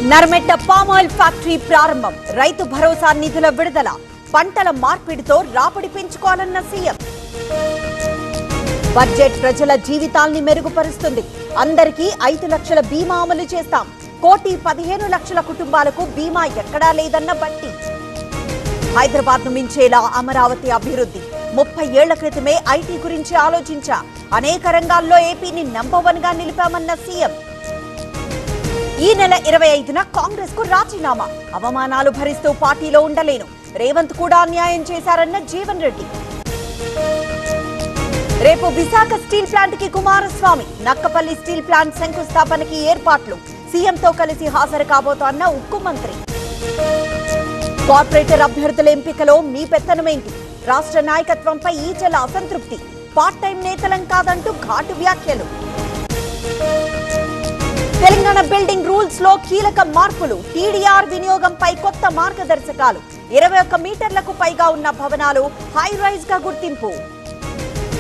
Narmetta palm oil factory ప్రారంభం, రైతు భరోసా నిధుల విడుదల, పంటల మార్పిడితో రాబడి పెంచుకోవాలన్న సీఎం. బడ్జెట్ ప్రజల జీవితాల్ని మెరుగుపరుస్తుంది. అందరికీ 5 లక్షల బీమా అమలు చేస్తాం. 1,15,00,000 కుటుంబాలకు బీమా ఎక్కడా లేదన్న బట్టి. హైదరాబాద్ ను మించేలా అమరావతి అభివృద్ధి. 30 ఏళ్ల క్రితమే ఐటీ గురించి ఆలోచించా. అనేక రంగాల్లో ఏపీని నంబర్ 1 గా నిలిపామన్న సీఎం. ఈ నెల 25న కాంగ్రెస్ కు రాజీనామా. అవమానాలు భరిస్తూ పార్టీలో ఉండలేను. రేవంత్ కూడా అన్యాయం చేశారన్న జీవన్ రెడ్డి. రేపు విశాఖ స్టీల్ ప్లాంట్ కి కుమారస్వామి. నక్కపల్లి స్టీల్ ప్లాంట్ శంకుస్థాపనకి ఏర్పాట్లు. సీఎంతో కలిసి హాజరు కాబోతోన్న ఉక్కు మంత్రి. కార్పొరేటర్ అభ్యర్థుల ఎంపికలో మీ పెత్తనమేంటి? రాష్ట్ర నాయకత్వంపై ఈటెల అసంతృప్తి. పార్ట్ టైం నేతలం కాదంటూ ఘాటు వ్యాఖ్యలు. తెలంగాణ బిల్డింగ్ రూల్స్ లో కీలక మార్పులు. టీడీఆర్ వినియోగంపై కొత్త మార్గదర్శకాలు. 21 మీటర్లకు పైగా ఉన్న భవనాలు హై రైజ్ గా గుర్తింపు.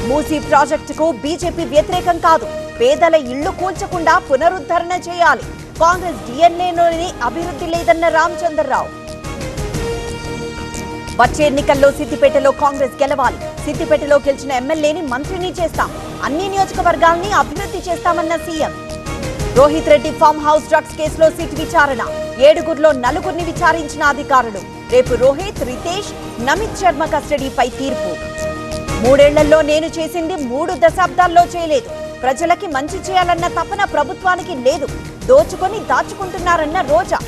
మూసీ ప్రాజెక్టుకు బీజేపీ వ్యతిరేకం కాదు. పేదల ఇళ్లు కూల్చకుండా పునరుద్ధరణ చేయాలి. కాంగ్రెస్ డిఎన్ఏలోని అభివృద్ధి లేదన్న రామచంద్రరావు. వచ్చే ఎన్నికల్లో సిద్దిపేటలో కాంగ్రెస్ గెలవాలి. సిద్దిపేటలో గెలిచిన ఎమ్మెల్యేని మంత్రిని చేస్తాం. అన్ని నియోజకవర్గాల్ని అభివృద్ధి చేస్తామన్న CM. Rohit Reddy farm house drugs కేసులో సిట్ విచారణ. 7గురిలో 4గురిని విచారించిన అధికారులు. రేపు రోహిత్, రితేష్, నమిత్ శర్మ కస్టడీపై తీర్పు. 3 ఏళ్లలో నేను చేసింది 3 దశాబ్దాల్లో చేయలేదు. ప్రజలకి మంచి చేయాలన్న తపన ప్రభుత్వానికి లేదు. దోచుకొని దాచుకుంటున్నారన్న రోజా.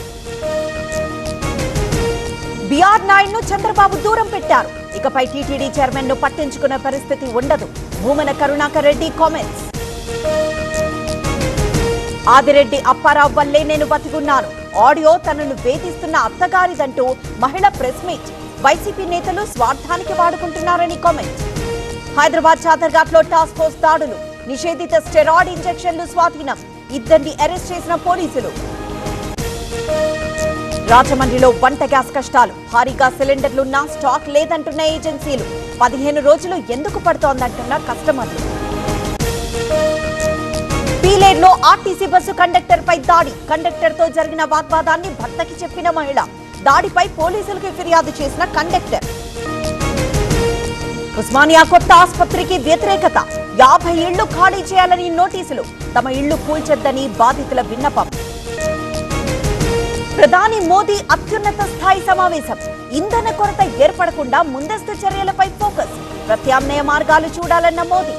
బీఆర్ నాయుడును చంద్రబాబు దూరం పెట్టారు. ఇకపై టీటీడీ చైర్మన్ ను పట్టించుకున్న పరిస్థితి ఉండదు. భూమన కరుణాకర్ రెడ్డి కామెంట్స్. ఆదిరెడ్డి అప్పారావు వల్లే నేను బతికున్నాను. ఆడియో తనను వేధిస్తున్న అత్తగారిదంటూ మహిళ ప్రెస్ మీట్. వైసీపీ నేతలు స్వార్థానికి వాడుకుంటున్నారని కామెంట్. హైదరాబాద్ చాదర్ఘాట్ లో టాస్క్ ఫోర్స్ దాడులు. నిషేధిత స్టెరాయిడ్ ఇంజెక్షన్లు స్వాధీనం. 2ని అరెస్ట్ చేసిన పోలీసులు. రాజమండ్రిలో వంట గ్యాస్ కష్టాలు. భారీగా సిలిండర్లున్నా స్టాక్ లేదంటున్న ఏజెన్సీలు. 15 రోజులు ఎందుకు పడుతోందంటున్న కస్టమర్లు. పీలేరులో ఆర్టీసీ బస్సు కండక్టర్ పై దాడి. కండక్టర్ తో జరిగిన వాగ్వాదాన్ని భర్తకి చెప్పిన మహిళ. దాడిపై పోలీసులకు ఫిర్యాదు చేసిన కండక్టర్. ఉస్మానియా కొత్త ఆసుపత్రికి వ్యతిరేకత. 50 ఇళ్లు ఖాళీ చేయాలని నోటీసులు. తమ ఇళ్లు కూల్చొద్దని బాధితుల విన్నపం. ప్రధాని మోదీ అత్యున్నత స్థాయి సమావేశం. ఇంధన కొరత ఏర్పడకుండా ముందస్తు చర్యలపై ఫోకస్. ప్రత్యామ్నాయ మార్గాలు చూడాలన్న మోదీ.